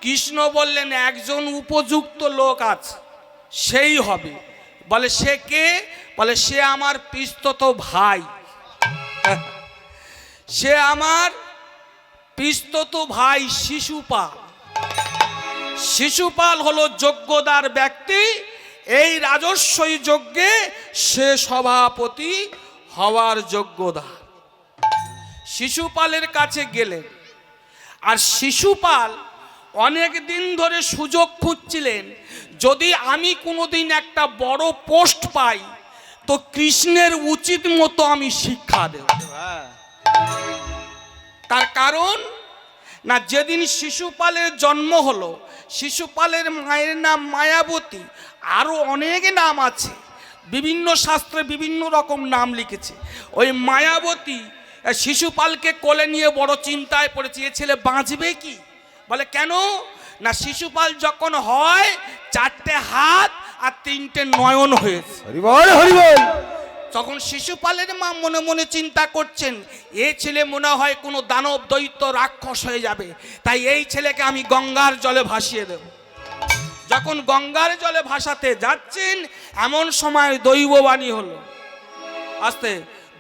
কৃষ্ণ বললেন একজন উপযুক্ত লোক আছে, সেই হবে। বলে সে কে? বলে সে আমার পিস্তত ভাই। সে আমার পিস্তত ভাই শিশুপাল। শিশুপাল হলো যোগ্যদার ব্যক্তি, এই রাজস্বী যজ্ঞে সে সভাপতি হওয়ার যোগ্যদার। শিশুপালের কাছে গেলেন, আর শিশুপাল অনেক দিন ধরে সুযোগ খুঁজছিলেন, যদি আমি কোনোদিন একটা বড় পোস্ট পাই তো কৃষ্ণের উচিত মতো আমি শিক্ষা দেব। তার কারণ না, যেদিন শিশুপালের জন্ম হলো, শিশুপালের মায়ের নাম মায়াবতী, আরও অনেক নাম আছে, বিভিন্ন শাস্ত্রে বিভিন্ন রকম নাম লিখেছে। ওই মায়াবতী শিশুপালকে কোলে নিয়ে বড় চিন্তায় পড়েছে, এ ছেলে বাঁচবে কি? বলে কেন? না, শিশুপাল যখন হয় 4টে হাত আর 3টে নয়ন হয়েছে। হরিবল হরিবল। তখন শিশুপালের মা মনে মনে চিন্তা করছেন, এ ছেলে মনে হয় কোনো দানব দৈত্য রাক্ষস হয়ে যাবে, তাই এই ছেলেকে আমি গঙ্গার জলে ভাসিয়ে দেব। যখন গঙ্গার জলে ভাসাতে যাচ্ছেন, এমন সময় দৈববাণী হলো। আস্তে,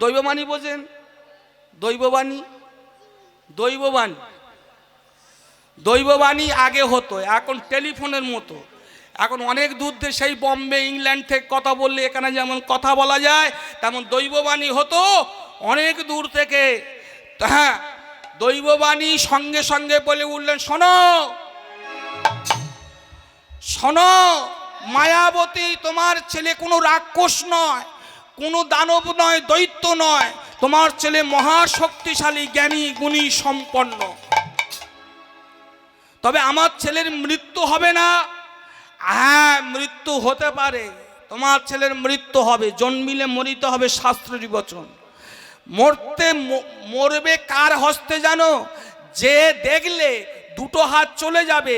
দৈববাণী বোঝেন? দৈববাণী, দৈববাণী, দৈববাণী আগে হতো, এখন টেলিফোনের মতো। এখন অনেক দূর থেকে, সেই বম্বে ইংল্যান্ড থেকে কথা বললে এখানে যেমন কথা বলা যায়, তেমন দৈববাণী হতো অনেক দূর থেকে। হ্যাঁ, দৈববাণী সঙ্গে সঙ্গে বলে উঠলেন, শোনো শোনো মায়াবতী, তোমার ছেলে কোনো রাক্ষস নয়, কোনো দানব নয়, দৈত্য নয়, তোমার ছেলে মহাশক্তিশালী, জ্ঞানী, গুণী, সম্পন্ন। তবে আমার ছেলের মৃত্যু হবে না। হ্যাঁ, মৃত্যু হতে পারে, তোমার ছেলের মৃত্যু হবে, জন্মিলে মরিতে হবে, শাস্ত্রের বচন। মরবে কার হস্তে জানো? যে দেখলে 2টো হাত চলে যাবে,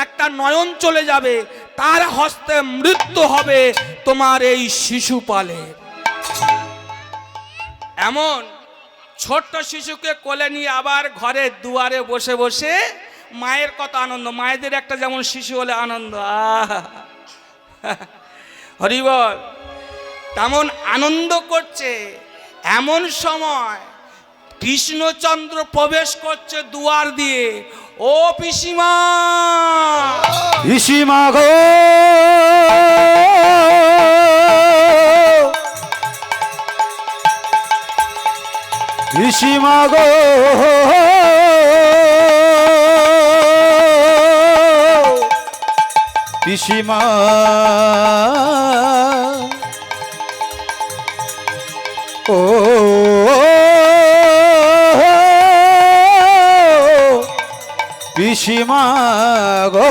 একটা নয়ন চলে যাবে, তার হস্তে মৃত্যু হবে তোমার এই শিশুপালের। এমন ছোট্ট শিশুকে কোলে নিয়ে আবার ঘরের দুয়ারে বসে বসে মায়ের কত আনন্দ। মায়েদের একটা যেমন শিশু হলে আনন্দ, হরিবল, তেমন আনন্দ করছে। এমন সময় কৃষ্ণচন্দ্র প্রবেশ করছে দুয়ার দিয়ে। ও পিসিমা, পিসিমা গো, পিসিমা গো, পিসিমা ও পিসিমা গো,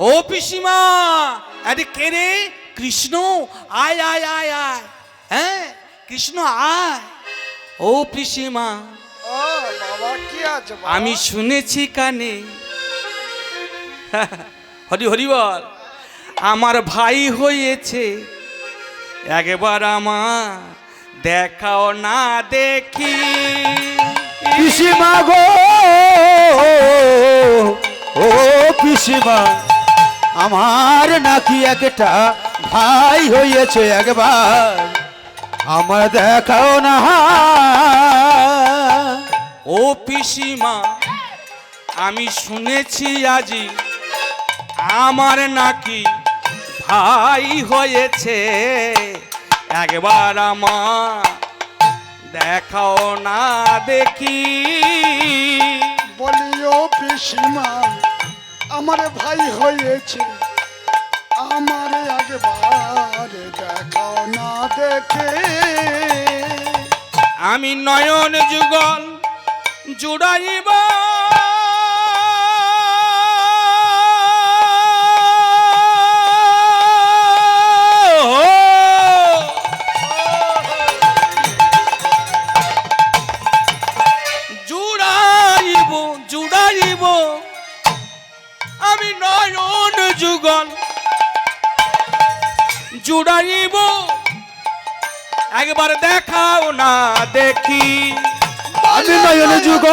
ও পিসিমা, আরে কে রে? কৃষ্ণ, আয় আয় আয় আয়। হ্যাঁ কৃষ্ণ আয়। ও পিসিমা, ও বাবা, কি আছে বাবা? আমি শুনেছি কানে, হরি হরি বল, আমার ভাই হয়েছে, একবার আমার দেখাও না দেখি। পিসিমা গো, ও পিসিমা, আমার নাকি একটা ভাই হয়েছে, একবার আমার দেখাও না। ও পিসিমা, আমি শুনেছি আজি আমার নাকি ভাই হয়েছে, একবার আমার দেখাও না দেখি। বলি ও পিসিমা, আমার ভাই হয়েছে, আমার একবার দেখাও না দেখে। আমি নয়ন যুগল জুড়াইব, জুড়াইব জুড়াইব, আমি নয়ন যুগল জুড়াইব, একবার দেখাও না দেখি। আমি নয়ন যুগ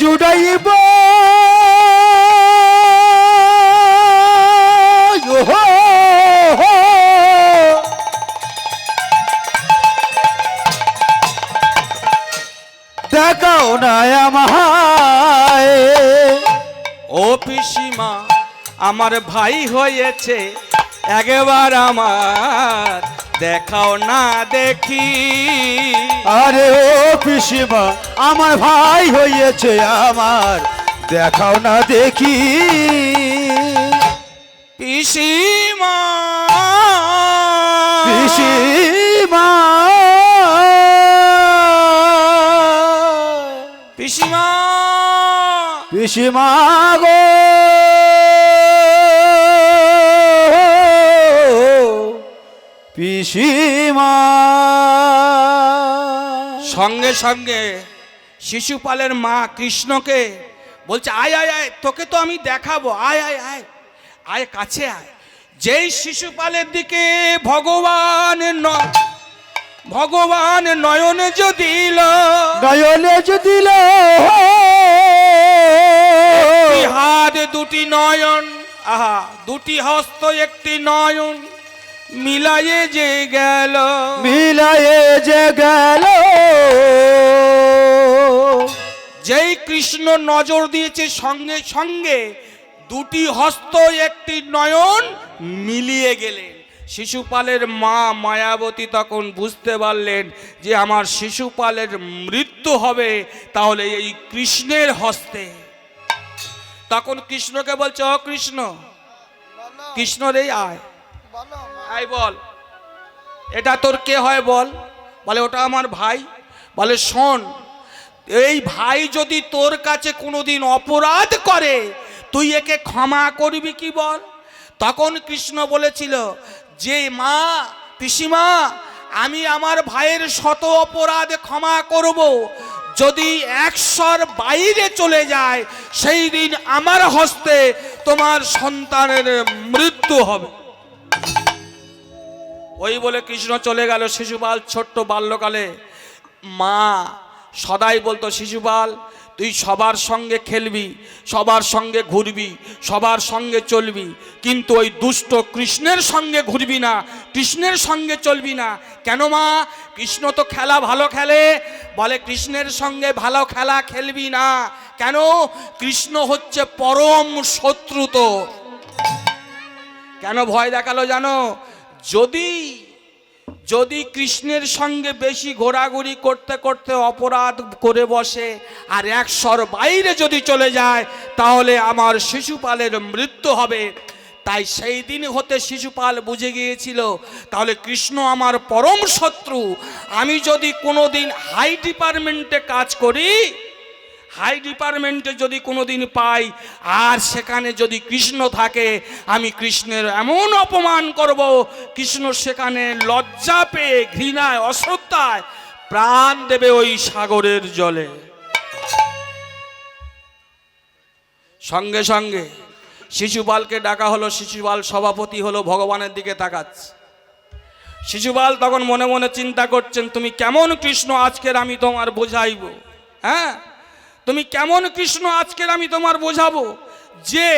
জুড়াইব দেখাও না আমায়। ও পিসিমা আমার ভাই হয়েছে একবার আমার দেখাও না দেখি। আরে ও পিসিমা আমার ভাই হয়েছে আমার দেখাও না দেখি। পিসিমা পিসিমা পিসিমা পিসিমা গো পিসিমা। সঙ্গে সঙ্গে শিশুপালের মা কৃষ্ণকে বলছে আয় আয় আয়, তোকে তো আমি দেখাবো, আয় আয় আয় আয় কাছে আয়। যেই শিশুপালের দিকে ভগবান নয়নে দিল, নয়নে দিল একটি হাত দুটি নয়ন, আহা দুটি হস্ত একটি নয়ন মিলায়ে যে গেল, মিলায়ে যে গেল। যেই কৃষ্ণ নজর দিয়েছে সঙ্গে সঙ্গে দুটি হস্ত একটি নয়ন মিলিয়ে গেলেন। শিশুপালের মা মায়াবতী তখন বুঝতে পারলেন যে আমার শিশুপালের মৃত্যু হবে তাহলে এই কৃষ্ণের হস্তে। তখন কৃষ্ণকে বলছে ও কৃষ্ণ, কৃষ্ণ রে আয় আয়, বল এটা তোর কে হয় বল। বলে ওটা আমার ভাই। বলে শোন, এই ভাই যদি তোর কাছে কোনোদিন অপরাধ করে তুই একে ক্ষমা করবি কি বল। তখন কৃষ্ণ বলেছিল যে মা পিসিমা আমি আমার ভাইয়ের শত অপরাধ ক্ষমা করব, যদি 100 বাইরে চলে যায় সেই দিন আমার হস্তে তোমার সন্তানের মৃত্যু হবে। ওই বলে কৃষ্ণ চলে গেল। শিশুপাল ছোট্ট বাল্যকালে মা সদাই বলতো শিশুপাল তুই সবার সঙ্গে খেলবি, সবার সঙ্গে ঘুরবি, সবার সঙ্গে চলবি, কিন্তু ওই দুষ্ট কৃষ্ণের সঙ্গে ঘুরবি না, কৃষ্ণের সঙ্গে চলবি না। কেন মা? কৃষ্ণ তো খেলা ভালো খেলে। বলে কৃষ্ণের সঙ্গে ভালো খেলা খেলবি না। কেন? কৃষ্ণ হচ্ছে পরম শত্রু তো। কেন ভয় দেখালো জানো? যদি কৃষ্ণের সঙ্গে বেশি ঘোরাঘুরি করতে করতে অপরাধ করে বসে আর 100 বাইরে যদি চলে যায় তাহলে আমার শিশুপালের মৃত্যু হবে। তাই সেই দিন হতে শিশুপাল বুঝে গিয়েছিল তাহলে কৃষ্ণ আমার পরম শত্রু। আমি যদি কোনোদিন হাই ডিপার্টমেন্টে কাজ করি, হাই ডিপার্টমেন্টে যদি কোনোদিন পাই আর সেখানে যদি কৃষ্ণ থাকে, আমি কৃষ্ণের এমন অপমান করব, কৃষ্ণ সেখানে লজ্জা পেয়ে ঘৃণায় অশ্রদ্ধায় প্রাণ দেবে ওই সাগরের জলে। সঙ্গে সঙ্গে শিশুপালকে ডাকা হলো। শিশুপাল সভাপতি হলো, ভগবানের দিকে তাকাচ্ছে। শিশুপাল তখন মনে মনে চিন্তা করছেন তুমি কেমন কৃষ্ণ আজকের আমি তোমার বোঝাইব। হ্যাঁ, তুমি কেমন কৃষ্ণ আজকের আমি তোমার বোঝাবো যে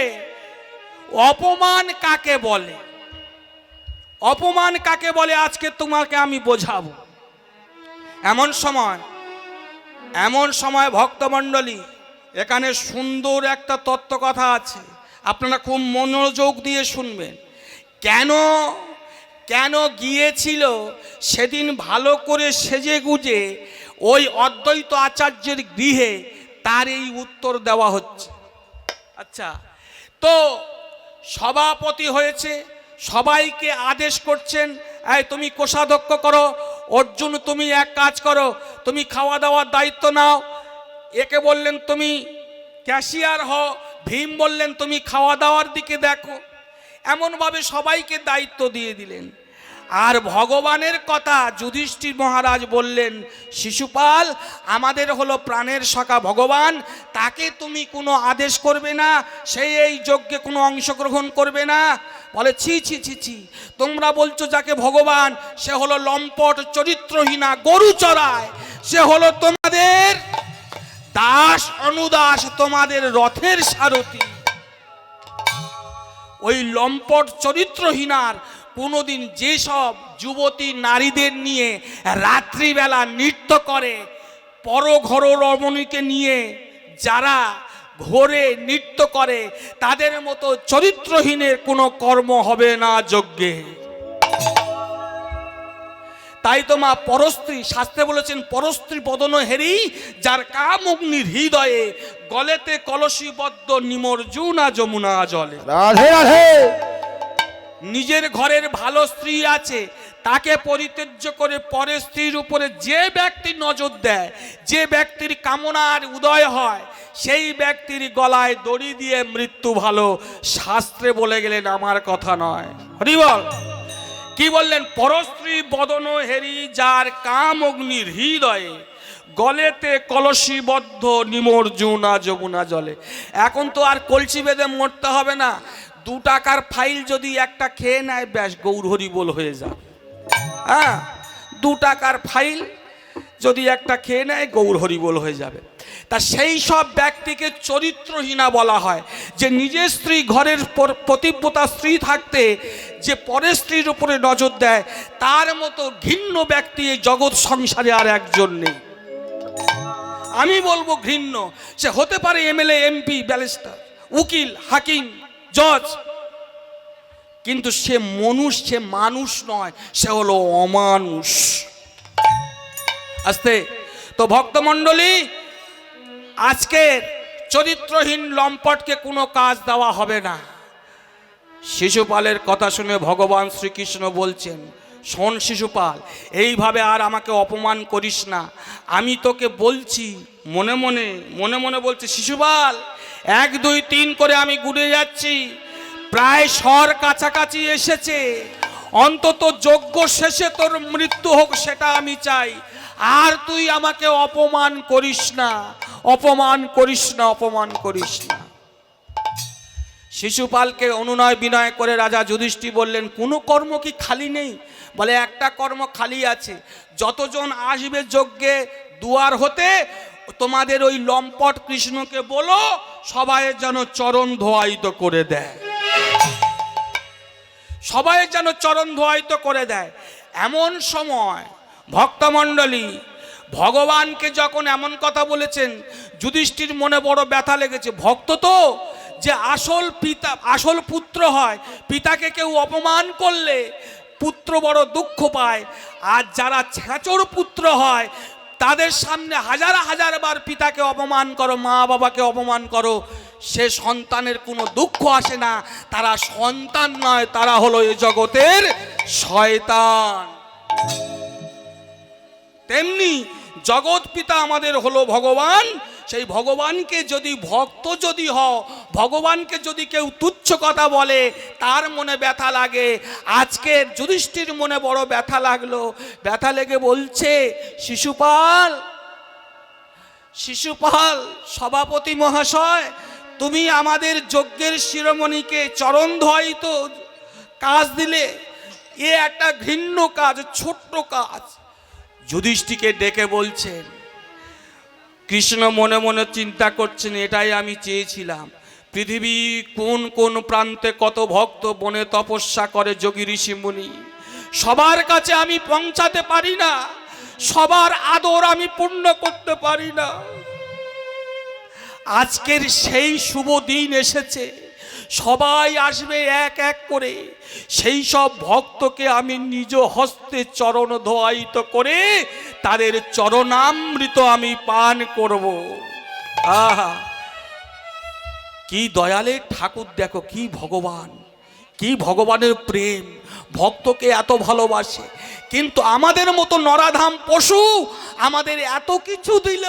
অপমান কাকে বলে, অপমান কাকে বলে আজকে তোমাকে আমি বোঝাবো। এমন সময় ভক্তমণ্ডলী এখানে সুন্দর একটা তত্ত্ব কথা আছে, আপনারা খুব মনোযোগ দিয়ে শুনবেন। কেন গিয়েছিল সেদিন ভালো করে সেজে গুজে ওই অদ্বৈত আচার্যের গৃহে, তার এই উত্তর দেওয়া হচ্ছে। আচ্ছা, তো সভাপতি হয়েছে, সবাইকে আদেশ করছেন এই তুমি কোষাধ্যক্ষ করো, অর্জুন তুমি এক কাজ করো, তুমি খাওয়া দাওয়ার দায়িত্ব নাও। একে বললেন তুমি ক্যাশিয়ার হও, ভীম বললেন তুমি খাওয়া দাওয়ার দিকে দেখো। এমনভাবে সবাইকে দায়িত্ব দিয়ে দিলেন। আর ভগবানের কথা যুধিষ্ঠির মহারাজ বললেন শিশুপাল আমাদের হলো প্রাণের সখা ভগবান, তাকে তুমি কোনো আদেশ করবে না, সেই এই যজ্ঞে কোনো অংশগ্রহণ করবে না। বলে ছি ছি ছি ছি, তোমরা বলছো যাকে ভগবান সে হলো লম্পট চরিত্রহীনা গরু চড়ায়, সে হলো তোমাদের দাস অনুদাস তোমাদের রথের সারথি। ওই লম্পট চরিত্রহীনার কোনোদিন যেসব যুবতী নারীদের নিয়ে রাত্রিবেলা নৃত্য করে, পরঘর রমণীকে নিয়ে যারা ঘোরে নৃত্য করে, তাদের মতো চরিত্রহীনের কোনো কর্ম হবে না যজ্ঞে। তাই তো মা পরস্ত্রী শাস্ত্রে বলেছেন, পরস্ত্রী বদন হেরি যার কাম অগ্নির হৃদয়ে, গলেতে কলসীবদ্ধ নিমজ্জনা যমুনা জলে। রাধে রাধে। নিজের ঘরের ভালো স্ত্রী আছে, তাকে পরিত্যাজ্য করে পরের স্ত্রীর উপরে যে ব্যক্তি নজর দেয়, যে ব্যক্তির কামনার উদয় হয়, সেই ব্যক্তির গলায় দড়ি দিয়ে মৃত্যু ভালো। শাস্ত্রে বলে গেলেন, আমার কথা নয়। হরি বল। কি বললেন? পরস্ত্রী বদন হেরি যার কাম অগ্নির হৃদয়ে, গলেতে কলসীবদ্ধ নিমজ্জনা যমুনা জলে। এখন তো আর কলসি বেঁধে মরতে হবে না, 2 টাকার ফাইল যদি একটা খেয়ে নেয়, ব্যাস গৌর হরি বল হয়ে যায়। হ্যাঁ, 2 টাকার ফাইল যদি একটা খেয়ে নেয়, গৌর হরি বল হয়ে যাবে। তা সেই সব ব্যক্তিকে চরিত্রহীনা বলা হয়, যে নিজের স্ত্রী, ঘরের পতিব্রতা স্ত্রী থাকতে যে পরের স্ত্রীর উপরে নজর দেয়, তার মতো ঘৃণ্য ব্যক্তি এই জগৎ সংসারে আর একজন নেই। আমি বলবো ঘৃণ্য। সে হতে পারে এমএলএ, এমপি, ব্যারিস্টার, উকিল, হাকিম, জজ, কিন্তু সে মানুষ নয়, সে হলো অমানুষ। আস্তে তো ভক্তমণ্ডলী, আজকের চরিত্রহীন লম্পটকে কোনো কাজ দেওয়া হবে না। শিশুপালের কথা শুনে ভগবান শ্রীকৃষ্ণ বলছেন, শোন শিশুপাল, এইভাবে আর আমাকে অপমান করিস না। আমি তোকে বলছি, মনে মনে বলছি, শিশুপাল 1 2 3 করে আমি গুনে যাচ্ছি, প্রায় স্বর কাছাকাছি এসেছে। অন্তত যজ্ঞ শেষে তোর মৃত্যু হোক, সেটা আমি চাই। আর তুই আমাকে অপমান করিস না, অপমান করিস না, অপমান করিস না। শিশুপালকে অনুনয় বিনয় করে রাজা যুধিষ্ঠির বললেন, কোনো কর্ম কি খালি নেই? বলে, একটা কর্ম খালি আছে। যতজন আসবে যজ্ঞে দুয়ার হতে, তোমাদের ওই লম্পট কৃষ্ণকে বলো সবাই যেন চরণ ধোয়াইত করে দেয়, সবাই যেন চরণ ধোয়াইত করে দেয়। এমন সময় ভক্তমণ্ডলী, ভগবানকে যখন এমন কথা বলেছেন, যুধিষ্ঠির মনে বড় ব্যথা লেগেছে। ভক্ত তো, যে আসল পুত্র হয়, পিতাকে কেউ অপমান করলে পুত্র বড় দুঃখ পায়। আর যারা ছেঁচোর পুত্র হয়, তাদের সামনে হাজার বার পিতাকে অপমান করো, মা বাবাকে অপমান করো, সে সন্তানের কোনো দুঃখ আসে না। তারা সন্তান নয়, তারা হলো এ জগতের শয়তান। তেমনি জগৎ পিতা আমাদের হলো ভগবান। সেই ভগবানকে যদি ভক্ত যদি হও, ভগবানকে যদি কেউ তুচ্ছ কথা বলে, তার মনে ব্যথা লাগে। আজকে যুধিষ্ঠির মনে বড় ব্যথা লাগলো। ব্যথা লেগে বলছে, শিশুপাল সভাপতি মহাশয়, তুমি আমাদের যজ্ঞের শিরোমণিকে চরণ ধোয়াইত কাজ দিলে, এ একটা ঘৃণ্য কাজ, ছোট্ট কাজ। যুধিষ্ঠিরকে ডেকে বলছেন, কৃষ্ণ মনে মনে চিন্তা করছেন, এটাই আমি চেয়েছিলাম। পৃথিবী কোন প্রান্তে কত ভক্ত বনে তপস্যা করে, যোগী ঋষি মুনি, সবার কাছে আমি পৌঁছাতে পারি না, সবার আদর আমি পূর্ণ করতে পারি না। আজকের সেই শুভ দিন এসেছে, সবাই আসবে এক এক করে। সেই সব ভক্তকে আমি নিজ হস্তে চরণ ধোয়াইত করে তাদের চরণামৃত আমি পান করব। আহা, কি দয়ালের ঠাকুর দেখো, কি ভগবান, কি ভগবানের প্রেম, ভক্তকে এত ভালোবাসে। কিন্তু আমাদের মতো নরাধাম পশু আমাদের এত কিছু দিল,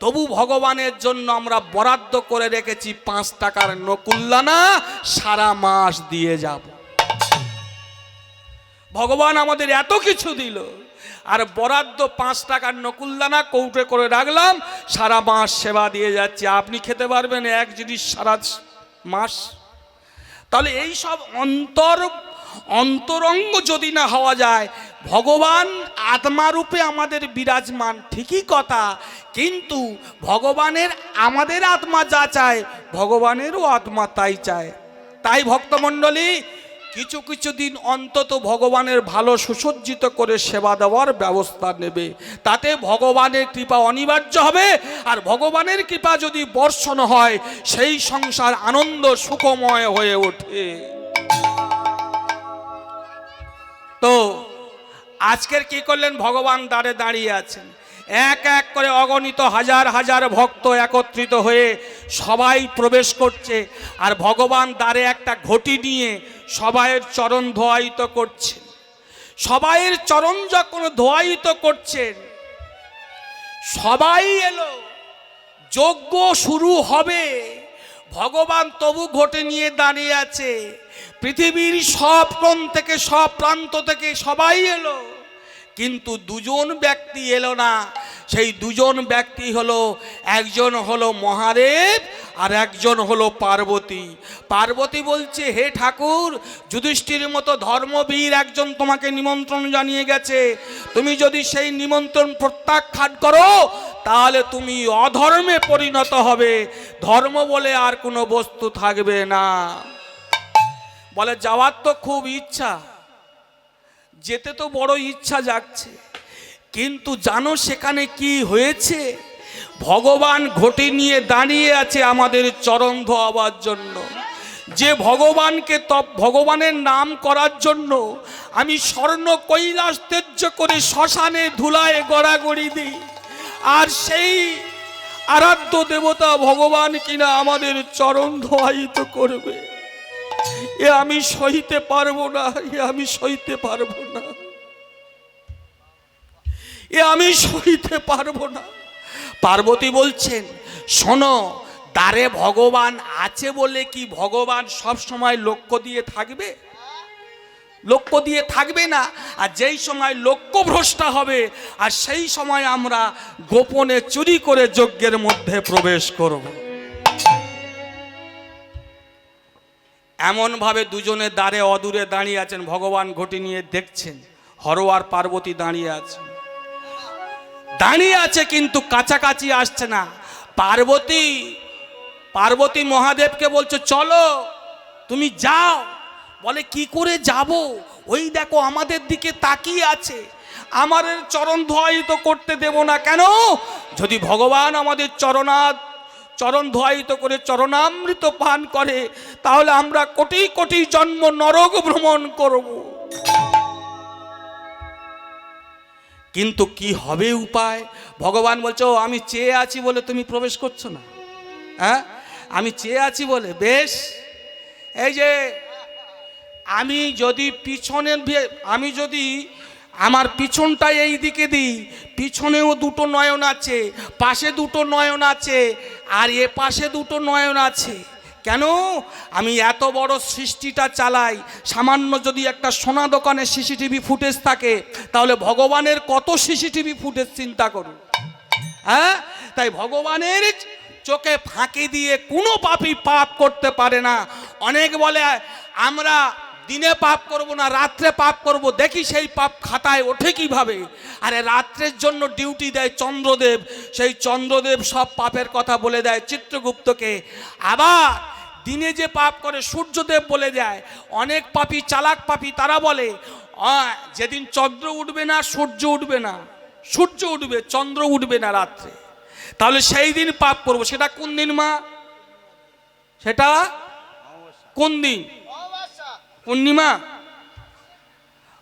তবু ভগবানের জন্য আমরা বরাদ্দ করে রেখেছি 5 টাকার নকুল্লানা, সারা মাস দিয়ে যাব। ভগবান আমাদের এত কিছু দিল, আর বরাদ্দ 5 টাকার নকুল্লানা কৌটে করে রাখলাম, সারা মাস সেবা দিয়ে যাচ্ছে। আপনি খেতে পারবেন এক জিনিস সারা মাস? তাহলে এই সব অন্তরঙ্গ যদি না হওয়া যায়, ভগবান আত্মারূপে আমাদের বিরাজমান ঠিকই কথা, কিন্তু ভগবানের আমাদের আত্মা যা চায় ভগবানেরও আত্মা তাই চায়। তাই ভক্তমণ্ডলী কিছু কিছু দিন অন্তত ভগবানের ভালো সুসজ্জিত করে সেবা দেওয়ার ব্যবস্থা নেবে, তাতে ভগবানের কৃপা অনিবার্য হবে। আর ভগবানের কৃপা যদি বর্ষণ হয় সেই সংসার আনন্দ সুখময় হয়ে ওঠে। তো আজকের কি করলেন, ভগবান দ্বারে দাঁড়িয়ে আছেন, এক এক করে অগণিত হাজার হাজার ভক্ত একত্রিত হয়ে সবাই প্রবেশ করছে। আর ভগবান দ্বারে একটা ঘটি নিয়ে সবাইয়ের চরণ ধোয়ায়িত করছেন। সবাইয়ের চরণ যখন ধোয়ায়িত করছেন, সবাই এলো, যজ্ঞ শুরু হবে, ভগবান তবু ঘটে নিয়ে দাঁড়িয়ে আছে। পৃথিবীর সব কোণ থেকে সব প্রান্ত থেকে সবাই এলো, কিন্তু দুজন ব্যক্তি এলো না। সেই দুজন ব্যক্তি হলো, একজন হলো মহাদেব আর একজন হলো পার্বতী। পার্বতী বলছে, হে ঠাকুর, যুধিষ্ঠির মতো ধর্মবীর একজন তোমাকে নিমন্ত্রণ জানিয়ে গেছে, তুমি যদি সেই নিমন্ত্রণ প্রত্যাখ্যান করো তাহলে তুমি অধর্মে পরিণত হবে, ধর্ম বলে আর কোনো বস্তু থাকবে না। বলে যাওয়ার তো খুব ইচ্ছা, যেতে তো বড় ইচ্ছা জাগছে, কিন্তু জানো সেখানে কি হয়েছে? ভগবান ঘটি নিয়ে দাঁড়িয়ে আছে আমাদের চরণ ধোয়াবার জন্য। যে ভগবানকে ভগবানের নাম করার জন্য আমি স্বর্ণ কৈলাস ত্যায্য করে শ্মশানে ধুলায় গড়াগড়ি দিই, আর সেই আরাধ্য দেবতা ভগবান কিনা আমাদের চরণ ধোয়ায়িত করবে, এ আমি সইতে পারবো না, এ আমি সইতে পারবো না, এ আমি সইতে পারবো না। পার্বতী বলছেন, শোনো, দ্বারে ভগবান আছে বলে কি ভগবান সব সময় লক্ষ্য দিয়ে থাকবে? লক্ষ্য দিয়ে থাকবে না। আর যেই সময় লক্ষ্য ভ্রষ্টা হবে, আর সেই সময় আমরা গোপনে চুরি করে যজ্ঞের মধ্যে প্রবেশ করব। এমনভাবে দুজনে দ্বারে অদূরে দাঁড়িয়ে আছেন, ভগবান ঘটি নিয়ে দেখছেন। হর আর পার্বতী দাঁড়িয়ে আছে, দাঁড়িয়ে আছে কিন্তু কাছাকাছি আসছে না। পার্বতী মহাদেবকে বলছে, চলো তুমি যাও। বলে, কি করে যাব? ওই দেখো আমাদের দিকে তাকিয়ে আছে, আমাদের চরণ ধোয়ায়িত করতে দেব না কেন? যদি ভগবান আমাদের চরণ ধোয়ায়িত করে চরণামৃত পান করে তাহলে আমরা কোটি কোটি জন্ম নরক ভ্রমণ করব। কিন্তু কি হবে উপায়? ভগবান বলছে, ও আমি চেয়ে আছি বলে তুমি প্রবেশ করছো না? হ্যাঁ, আমি চেয়ে আছি বলে? বেশ, এই যে আমি যদি আমার পিছনটা এই দিকে দিই, পিছনেও দুটো নয়ন আছে, পাশে দুটো নয়ন আছে, আর এ পাশে দুটো নয়ন আছে। কেন? আমি এত বড় সৃষ্টিটা চালাই, সামান্য যদি একটা সোনা দোকানে সিসিটিভি ফুটেজ থাকে তাহলে ভগবানের কত সিসিটিভি ফুটেজ চিন্তা করুন। হ্যাঁ, তাই ভগবানের চোখে ফাঁকি দিয়ে কোনো পাপী পাপ করতে পারে না। অনেক বলে আমরা দিনে পাপ করব না, রাত্রে পাপ করব, দেখি সেই পাপ খাতায় ওঠে কিভাবে। আরে রাত্রের জন্য ডিউটি দেয় চন্দ্রদেব, সেই চন্দ্রদেব সব পাপের কথা বলে দেয় চিত্রগুপ্তকে। আবার দিনে যে পাপ করে সূর্যদেব বলে দেয়। অনেক পাপী, চালাক পাপী, তারা বলে যেদিন চন্দ্র উঠবে না সূর্য উঠবে না, সূর্য উঠবে চন্দ্র উঠবে না রাত্রে, তাহলে সেই দিন পাপ করব। সেটা কোন দিন মা? সেটা কোন দিন? পূর্ণিমা,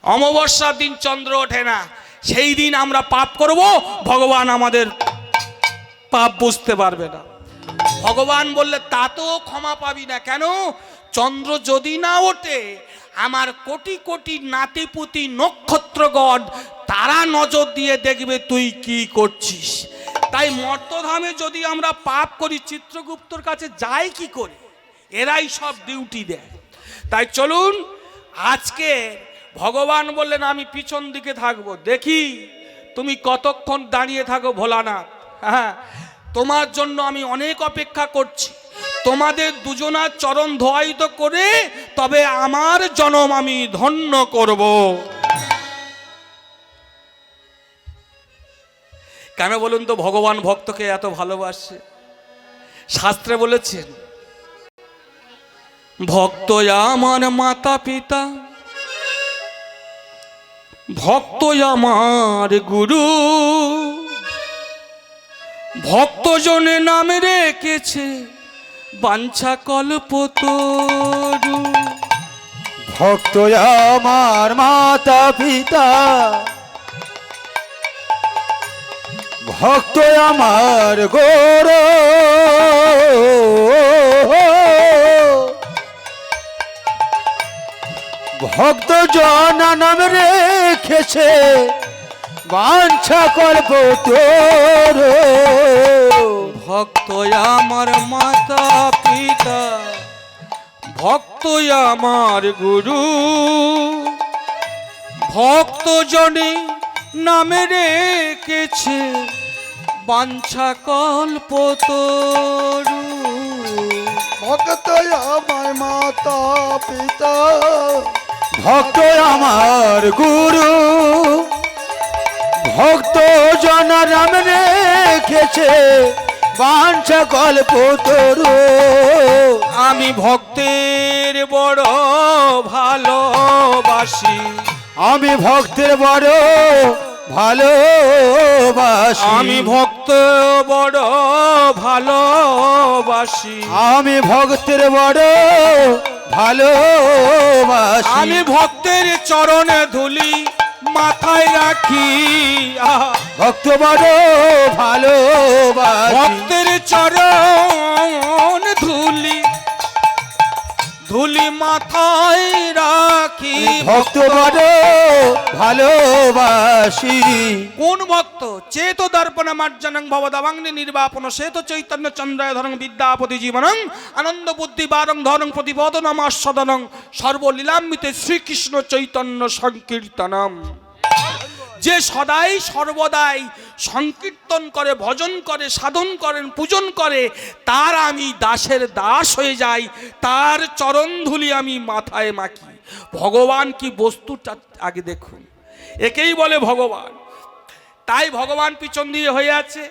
অমাবস্যার দিন চন্দ্র ওঠে না, সেই দিন আমরা পাপ করব। ভগবান আমাদের পাপ বুঝতে পারবে না। ভগবান বললে, তা তো ক্ষমা পাবি না। কেন? চন্দ্র যদি না ওঠে আমার কোটি কোটি নাতিপুতি নক্ষত্রগণ তারা নজর দিয়ে দেখবে তুই কি করছিস। তাই মর্তধামে যদি আমরা পাপ করি, চিত্রগুপ্তর কাছে যাই কি করে? এরাই সব ডিউটি দেয়। তাই চলুন, আজকে ভগবান বললেন আমি পিছন দিকে থাকবো, দেখি তুমি কতক্ষণ দাঁড়িয়ে থাকো ভোলানাথ। হ্যাঁ, তোমার জন্য আমি অনেক অপেক্ষা করছি, তোমাদের দুজনার চরণ ধোয়ায়িত করে তবে আমার জনম আমি ধন্য করব। কেন বলুন তো ভগবান ভক্তকে এত ভালোবাসে? শাস্ত্রে বলেছেন, ভক্ত আমার মাতা পিতা, ভক্ত আমার গুরু, ভক্তজনে নামে রেখেছে বাঞ্ছা কল্পতরু। ভক্ত আমার মাতা পিতা, ভক্ত আমার গৌর, ভক্ত জন নাম রেখেছে বাঞ্ছা কল্পতর। ভক্ত আমার মাতা পিতা, ভক্ত আমার গুরু, ভক্ত জনে নামে রেখেছে বাঞ্ছা কল্পতরু। ভক্ত আমার মাতা পিতা, ভক্ত আমার গুরু, ভক্ত জন নাম রেখেছে বাঞ্ছা কল্পতরু। আমি ভক্তের বড় ভালোবাসি, আমি ভক্তের বড় ভালোবাসি, আমি ভক্ত বড় ভালোবাসি, আমি ভক্তের বড় ভালোবাসি, আমি ভক্তের চরণে ধুলি মাথায় রাখি। ভক্ত বড় ভালোবাসি, ভক্তের চরণ ধুলি ধুলি মাথায় রাখি। ভক্ত বড় ভালোবাসি। কোন ভক্ত? চেত দর্পণ মার্জনং ভবদাবাঙ্গি নির্বাপন শ্বেত চৈতন্য চন্দ্রায় ধরং বিদ্যাপতি জীবনং আনন্দ বুদ্ধি বারং ধরং প্রতিপদনম আস্বাদনং সর্বলীলাম্বিতে শ্রীকৃষ্ণ চৈতন্য সংকীর্তনম। যে সদাই সর্বদাই সংকীর্তন করে, ভজন করে, সাধন করেন, পূজন করে, তার আমি দাসের দাস হয়ে যাই, তার চরণধুলি আমি মাথায় মাখি। ভগবান কি বস্তুটা আগে দেখুন, একেই বলে ভগবান। তাই ভগবান পিছন দিয়ে হয়ে আছে।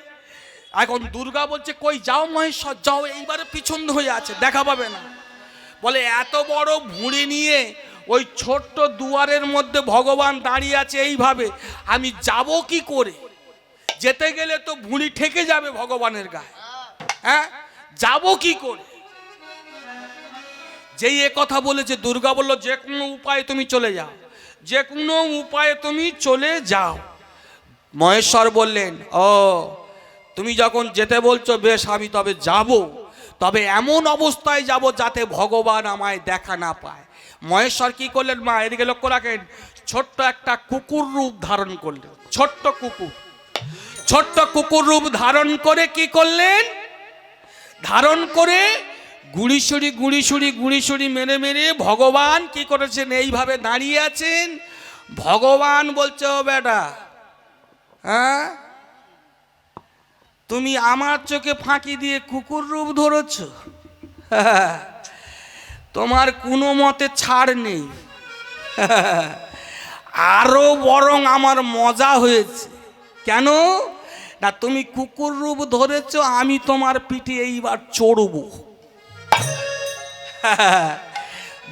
এখন দুর্গা বলছে, কই যাও মহেশ্বর যাও, এইবারে পিছন হয়ে আছে, দেখা পাবে না। বলে এত বড় ভুঁড়ি নিয়ে ওই ছোট্ট দুয়ারের মধ্যে ভগবান দাঁড়িয়ে আছে এইভাবে, আমি যাব কি করে? যেতে গেলে তো ভুঁড়ি ঠেকে যাবে ভগবানের গায়ে, হ্যাঁ, যাব কি করে? যেই এ কথা বলেছে, দুর্গা বলল, যে কোনো উপায়ে তুমি চলে যাও, যে কোনো উপায়ে তুমি চলে যাও। মহেশ্বর বললেন, ও তুমি যখন যেতে বলছো, বেশ, আমি তবে যাব, তবে এমন অবস্থায় যাব যাতে ভগবান আমায় দেখা না পায়। মহেশ্বর কি করলেন মা, এদিকে লক্ষ্য রাখেন, ছোট্ট একটা কুকুর রূপ ধারণ করলেন। ছোট্ট কুকুর রূপ ধারণ করে কি করলেন? ধারণ করে গুড়িসুড়ি মেরে মেরে ভগবান কি করেছেন? এইভাবে দাঁড়িয়ে আছেন। ভগবান বলছে, ও বেটা, হ্যাঁ, তুমি আমার চোখে ফাঁকি দিয়ে কুকুর রূপ ধরেছ, তোমার কোনো মতে ছাড় নেই। আরো বরং আমার মজা হয়েছে। কেন না, তুমি কুকুর রূপ ধরেছ, আমি তোমার পিঠে এইবার চড়ব।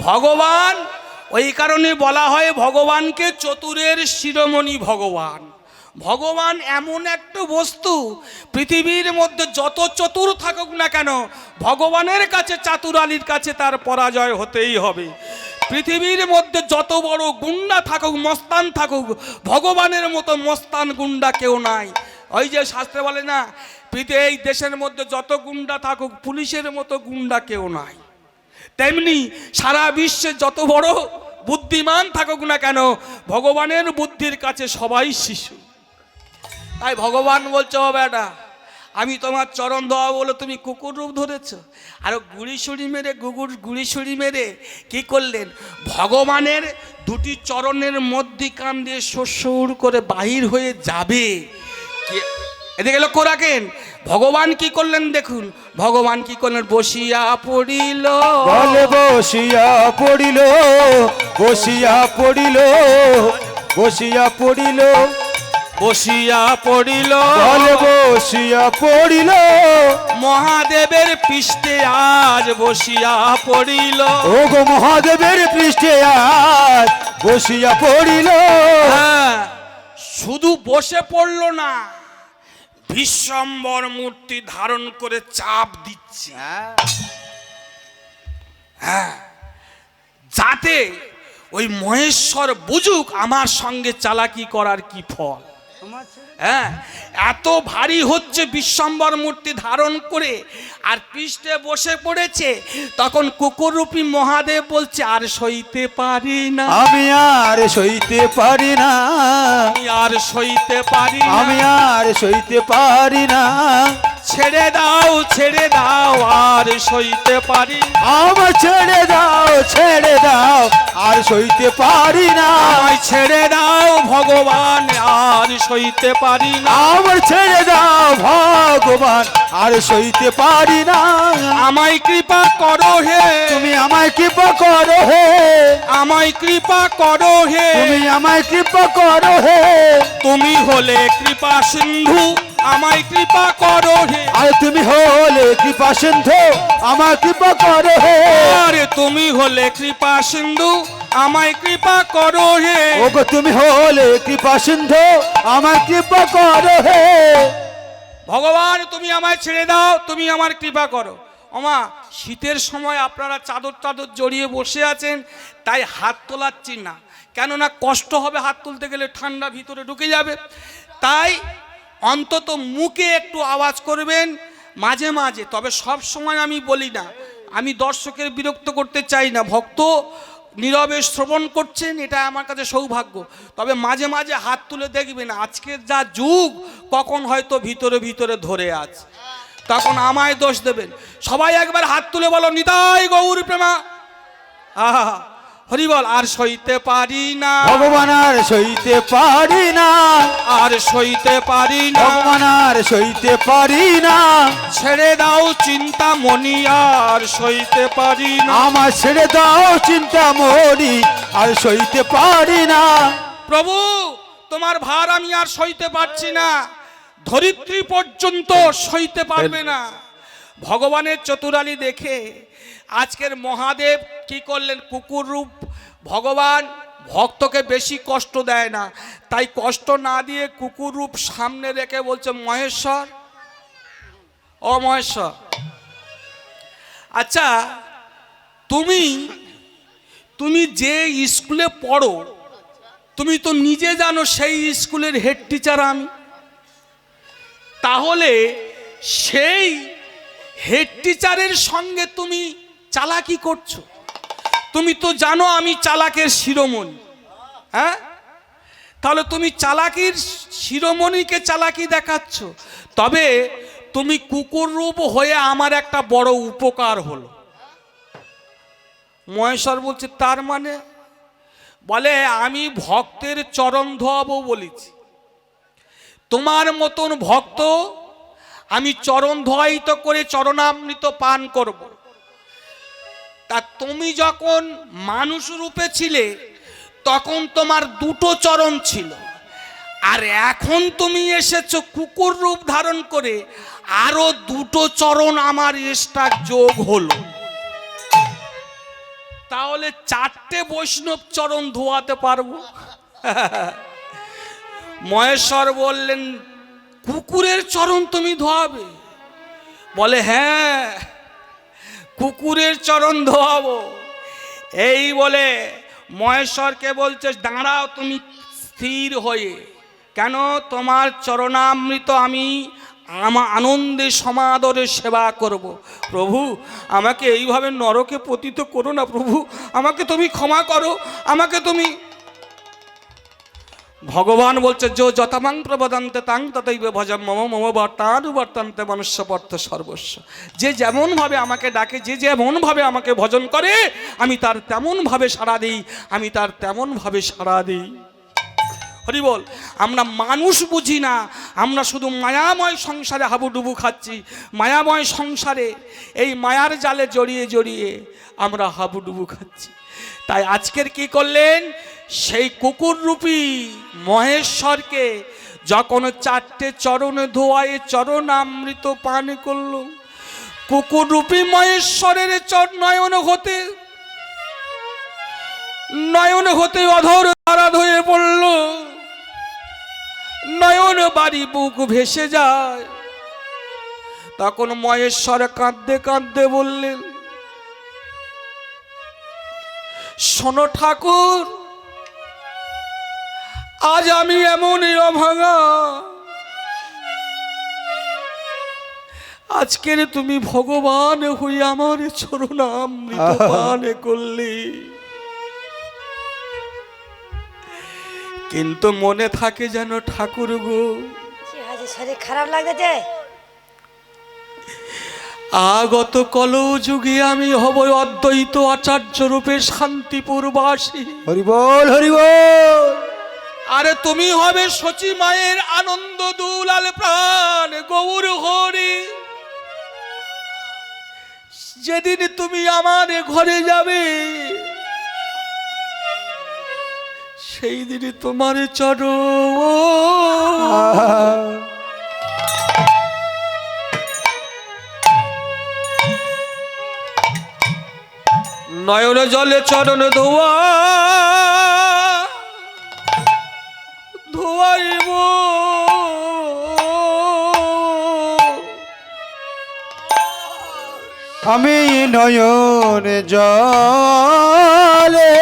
ভগবান, ওই কারণে বলা হয় ভগবানকে চতুরের শিরোমণি ভগবান। ভগবান এমন একটা বস্তু, পৃথিবীর মধ্যে যত চতুর থাকুক না কেন, ভগবানের কাছে, চাতুরালির কাছে তার পরাজয় হতেই হবে। পৃথিবীর মধ্যে যত বড় গুন্ডা থাকুক, মস্তান থাকুক, ভগবানের মতো মস্তান গুন্ডা কেউ নাই। ওই যে শাস্ত্রে বলে না, এই দেশের মধ্যে যত গুন্ডা থাকুক, পুলিশের মতো গুন্ডা কেউ নাই। তেমনি সারা বিশ্বে যত বড় বুদ্ধিমান থাকুক না কেন, ভগবানের বুদ্ধির কাছে সবাই শিশু। তাই ভগবান বলছে, ও বেটা, আমি তোমার চরণ দেওয়া বলে তুমি কুকুর রূপ ধরেছ। আর গুড়িসুড়ি মেরে কি করলেন? ভগবানের দুটি চরণের মধ্যিখান দিয়ে সুর করে বাহির হয়ে যাবে। এদিকে লক্ষ্য রাখেন, ভগবান কি করলেন দেখুন, ভগবান কি করলেন? বসিয়া পড়িল, বলে বসিয়া পড়িল, বসিয়া পড়িল, বসিয়া পড়িল, বসিয়া পড়িল জলে বসিয়া পড়িল মহাদেবের পৃষ্ঠে আজ বসিয়া পড়িল। ও গো মহাদেবের পৃষ্ঠে আজ বসিয়া পড়িল। হ্যাঁ, শুধু বসে পড়ল না, বিশ্বম্বর মূর্তি ধারণ করে চাপ দিচ্ছে, হ্যাঁ, যাতে ওই মহেশ্বর বুঝুক আমার সঙ্গে চালাকি করার কি ফল। হ্যাঁ, এত ভারী হচ্ছে বিশ্বম্বর মূর্তি ধারণ করে, আর পৃষ্ঠে বসে পড়েছে। তখন কুকুররূপী মহাদেব বলছে, আর সইতে পারি না, আমি আর সইতে পারি না, আমি আর সইতে পারি না, আমি আর সইতে পারি না, ছেড়ে দাও ছেড়ে দাও, আর সইতে পারি না, আমার ছেড়ে দাও ছেড়ে দাও, আর সইতে পারি না, আমায় ছেড়ে দাও ভগবান, আর সইতে পারি না, আমার ছেড়ে দাও ভগবান, আর সইতে পারি না, আমায় কৃপা করো হে, তুমি আমায় কৃপা করো হে, আমায় কৃপা করো হে, তুমি আমায় কৃপা করো হে, তুমি হলে কৃপা সিন্ধু, আমায় কৃপা করো হে, আর তুমি হলে কৃপা সিন্ধু, আমার কৃপা করো হে, আরে তুমি হলে কৃপা সিন্ধু, আমায় কৃপা করো হে। ওগো তুমি হলে কৃপা সিন্ধু, আমার কৃপা করো হে। ভগবান তুমি আমায় ছেড়ে দাও, তুমি আমার কৃপা করো। ওমা, শীতের সময় আপনারা চাদর টাদর জড়িয়ে বসে আছেন, তাই হাত তোলাচ্ছি না, কেননা কষ্ট হবে হাত তুলতে গেলে, ঠান্ডা ভিতরে ঢুকে যাবে। তাই অন্তত মুখে একটু আওয়াজ করবেন মাঝে মাঝে, তবে সব সময় আমি বলি না, আমি দর্শকের বিরক্ত করতে চাই না। ভক্ত নীরবে শ্রবণ করছেন, এটা আমার কাছে সৌভাগ্য। তবে মাঝে মাঝে হাত তুলে দেখবেন, আজকের যা যুগ, কখন হয়তো ভিতরে ভিতরে ধরে আছে, তখন আমায় দোষ দেবেন। সবাই একবার হাত তুলে বলো, নিতাই গৌর প্রেমা, আহা হরি বল। আর সইতে পারি না ভগবান, আর সইতে পারি না, আর সইতে পারি না, ভগবান আর সইতে পারি না, ছেড়ে দাও চিন্তা মনি, আর সইতে পারি না, আমার ছেড়ে দাও চিন্তা মরি, আর সইতে পারি না। প্রভু তোমার ভার আমি আর সইতে পারছি না, ধরিত্রী পর্যন্ত সইতে পারবে না। ভগবানের চতুরালি দেখে আজকের মহাদেব কি করলেন, কুকুর রূপ ভগবান ভক্তকে বেশি কষ্ট দেয় না, তাই কষ্ট না দিয়ে কুকুর রূপ সামনে রেখে বলছে, মহেশ্বর, ও মহেশ্বর, আচ্ছা তুমি যে স্কুলে পড়ো, তুমি তো নিজে জানো সেই স্কুলের হেড টিচার আমি, তাহলে সেই হেড টিচারের সঙ্গে তুমি চালাকি করছো? তুমি তো জানো আমি চালাকের শিরোমণি, হ্যাঁ, তাহলে তুমি চালাকির শিরোমণিকে চালাকি দেখাচ্ছ। তবে তুমি কুকুর রূপ হয়ে আমার একটা বড় উপকার হলো। মহেশ্বর বলছে, তার মানে? বলে, আমি ভক্তের চরণ ধোয়াবো বলেছি, তোমার মতন ভক্ত আমি চরণ ধোয়াইত করে চরণামৃত পান করব। তা তুমি যখন মানুষ রূপে ছিলে তখন তোমার দুটো চরণ ছিল, আর এখন তুমি এসেছো কুকুর রূপ ধারণ করে, আরো দুটো চরণ আমার এক্সট্রা যোগ হলো, তাহলে 4টে বৈষ্ণব চরণ ধোয়াতে পারবো। মহেশ্বর বললেন, কুকুরের চরণ তুমি ধোয়াবে? বলে, হ্যাঁ, কুকুরের চরণ ধোয়াবো। এই বলে মহেশ্বরকে বলছে, দাঁড়াও তুমি স্থির হয়ে, কেন? তোমার চরণামৃত আমি আনন্দে সমাদরে সেবা করব। প্রভু আমাকে এইভাবে নরকে পতিত করো না, প্রভু আমাকে তুমি ক্ষমা করো, আমাকে তুমি। ভগবান বলছে, যো যতামাং প্রবদন্তে তাং ততৈব ভজম মম মম বর্তানুবর্তন্তে মনুষ্য পর্থ সর্বস্ব। যে যেমনভাবে আমাকে ডাকে, যে যেমনভাবে আমাকে ভজন করে, আমি তার তেমনভাবে সাড়া দিই, আমি তার তেমনভাবে সাড়া দিই। হরি বল। আমরা মানুষ বুঝি না, আমরা শুধু মায়াময় সংসারে হাবুডুবু খাচ্ছি, মায়াময় সংসারে এই মায়ার জালে জড়িয়ে জড়িয়ে আমরা হাবুডুবু খাচ্ছি। তাই আজকের কি করলেন, সেই কুকুর রূপী মহেশ্বরকে যখন 4টে চরণ ধোয়ায় চরণামৃত পান করল, কুকুর রূপী মহেশ্বরের নয়ন হতে অধর ধারা হয়ে পড়ল, নয়ন বাড়ি বুক ভেসে যায়। তখন মহেশ্বর কাঁদতে কাঁদতে বললেন, শোনো ঠাকুর, আজ আমি এমনই অভাগা, আজকের তুমি ভগবান হয়ে আমার চরণামৃত পান করলি, কিন্তু মনে থাকে যেন ঠাকুর গো, শরীর খারাপ লাগছে, আগত কলযুগে আমি হব অদ্বৈত আচার্য রূপে শান্তিপুরবাসী। হরি বল, হরি বল। আরে তুমি হবে সচি মায়ের আনন্দ দুলাল প্রাণ গৌর হরি। যেদিন তুমি আমার ঘরে যাবে, সেই দিন তোমার চরণ নয়ন জলে চরণ ধোয়াইব, আমি নয়ন জলে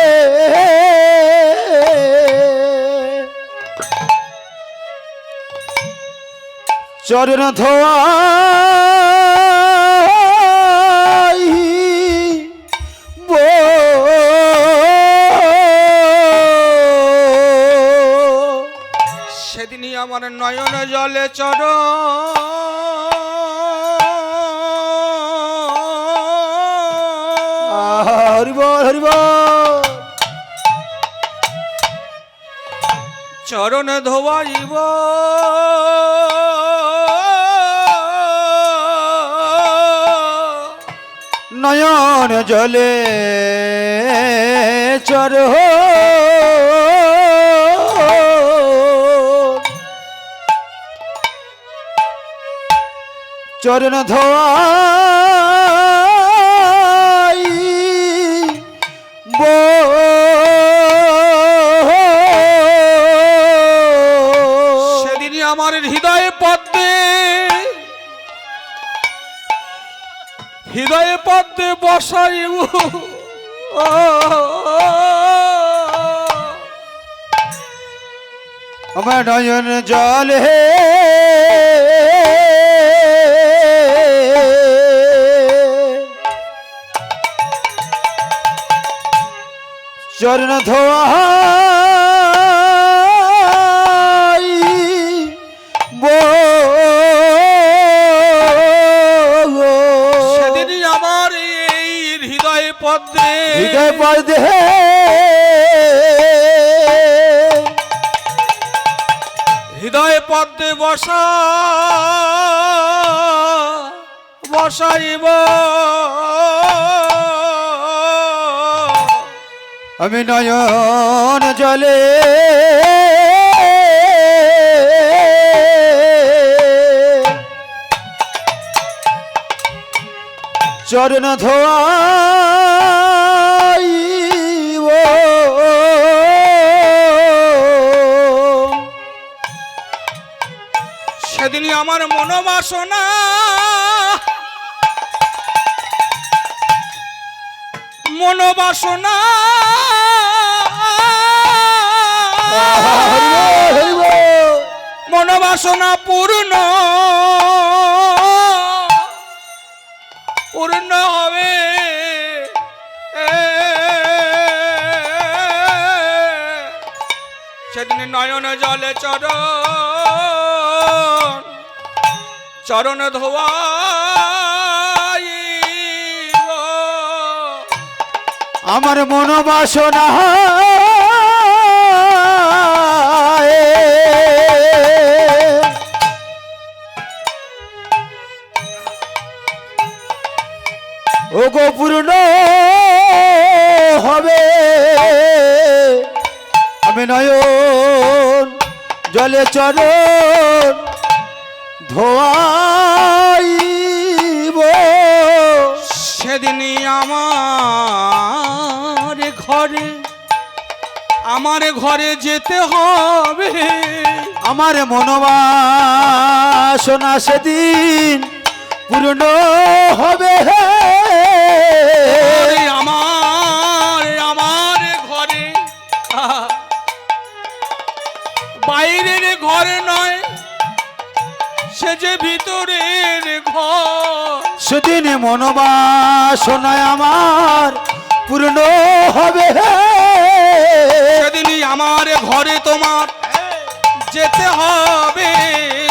চরণ ধোয়াইব, সেদিনই আমার নয়ন জলে চরণ হরি বল, হরি বল। চরণ ধোয়াইব, নয়ন জলে চর চরণ ধোয়াইব, সেদিনই আমার হৃদয়ে পদ্মে বসাইব, আমার নয়ন জলে চরণ ধোয়াইব, সেদিনই আমার এই হৃদয়ে পদ্মে হৃদয় পদ্মে বসাইব, আমি নয়ন জলে চরণ ধোয়াইব, সেদিনই আমার মনোবাসনা মনোবাসনা পূর্ণ হবে, সেদিন নয়ন জলে চরণ ধোয়াইব, আমার মনোবাসনা ও গো পূর্ণ হবে, জলে চরণ ধোয়াইব। সেদিনই আমার ঘরে যেতে হবে। আমার মনোবাসনা সেদিন পূর্ণ হবে। আমার ঘরে, বাইরের ঘর নয়, সে যে ভিতরের ঘর। সেদিন মনোবাসনায় আমার পূর্ণ হবে। সেদিনই আমার ঘরে তোমার যেতে হবে।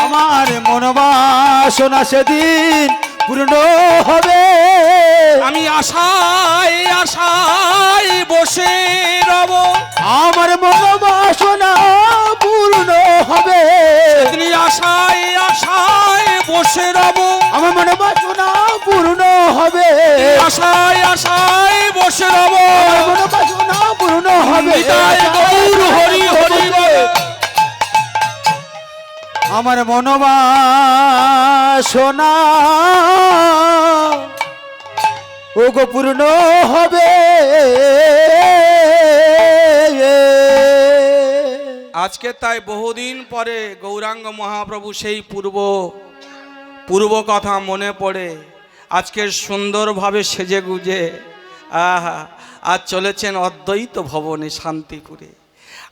আমার মনোবাসনা সেদিন পূর্ণ হবে। আমি আশায় বসে রব। আমার মনোবাসনা পূর্ণ হবে। সেদিনই আশায় বসে রব। আমার মনোবাসনা পূর্ণ হবে। আশায় বসে রব। আমার মনোবাসনা পূর্ণ হবে। নিতাই গৌর হরি হরি বল। আমার মনোবাসনা ওগো পূর্ণ হবে। আজকে তাই বহুদিন পরে গৌরাঙ্গ মহাপ্রভু সেই পূর্ব কথা মনে পড়ে আজকে সুন্দরভাবে সেজে গুজে আজ চলেছেন অদ্বৈত ভবনে শান্তিপুরে।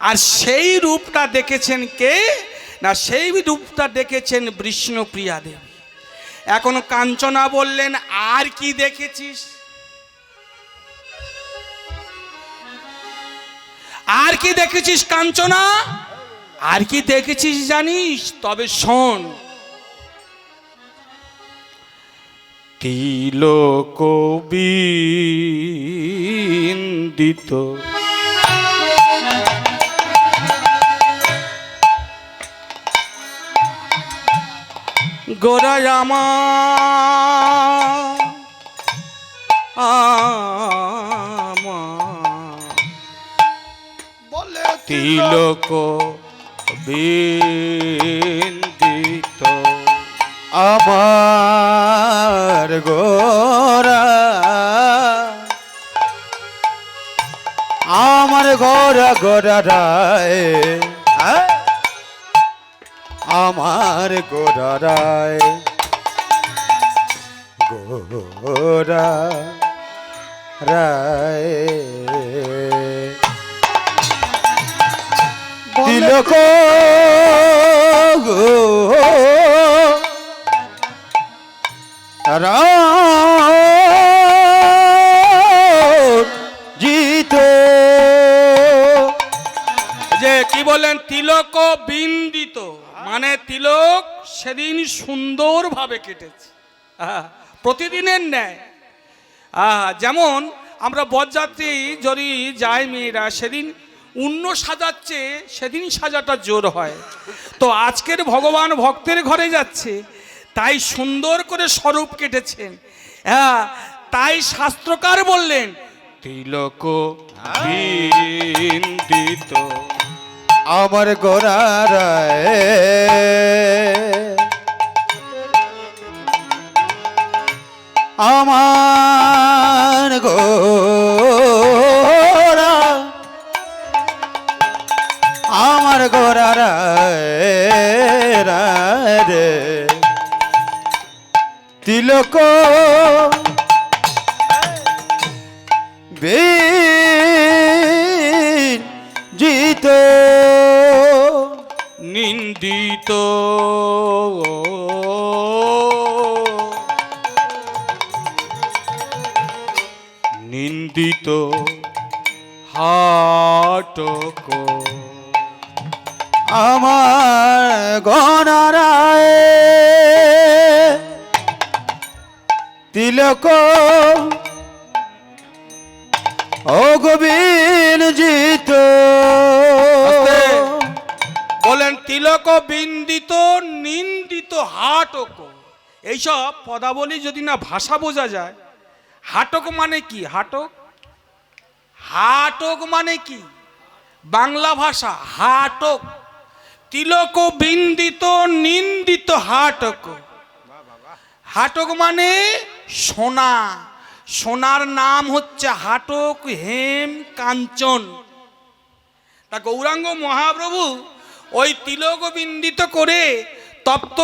আর সেই রূপটা দেখেছেন কে না, সেই রূপটা দেখেছেন বিষ্ণুপ্রিয়া দেবী। এখন কাঞ্চনা বললেন, আর কি দেখেছিস? আর কি দেখেছিস কাঞ্চনা? আর কি দেখেছিস জানিস? তবে শোন। তিলক বিন্দিত গোরায় বলে তিলক বিন্দিত আমার গোরা, আমার গোরা গোরা রায়, আমার গোরা রায়, গোরা রায় তিলক গো জিত। যে কি বলেন তিলক বিন্দিত মানে তিলক সেদিন সুন্দরভাবে কেটেছে, প্রতিদিনের ন্যায়। যেমন আমরা বরযাত্রী যদি যাই মেয়েরা, সেদিন অন্য সাজাচ্ছে, সেদিন সাজাটা জোর হয়। তো আজকের ভগবান ভক্তের ঘরে যাচ্ছে, তাই সুন্দর করে স্বরূপ কেটেছেন। তাই শাস্ত্রকার বললেন তিলক বিন্দিত আমার গোরা রায়, আমার গোরা, আমার গোরা রায় রায় রে তিলক জিত নিন্দিত নিন্দিত হাটক আমার গণরায় তিলক ও গোবিন জিত। বলেন তিলক বিন্দিত নিন্দিত হাটক। এইসব পদাবলী যদি না ভাষা বোঝা যায়, হাটক মানে কি? হাটক হাটক মানে কি? বাংলা ভাষা হাটক। তিলক বিন্দিত নিন্দিত হাটক। হাটক মানে সোনা, সোনার নাম হচ্ছে হাটক হেম কাঞ্চন। তা গৌরাঙ্গ মহাপ্রভু ওই তিলক বিন্দিত করে তপ্ত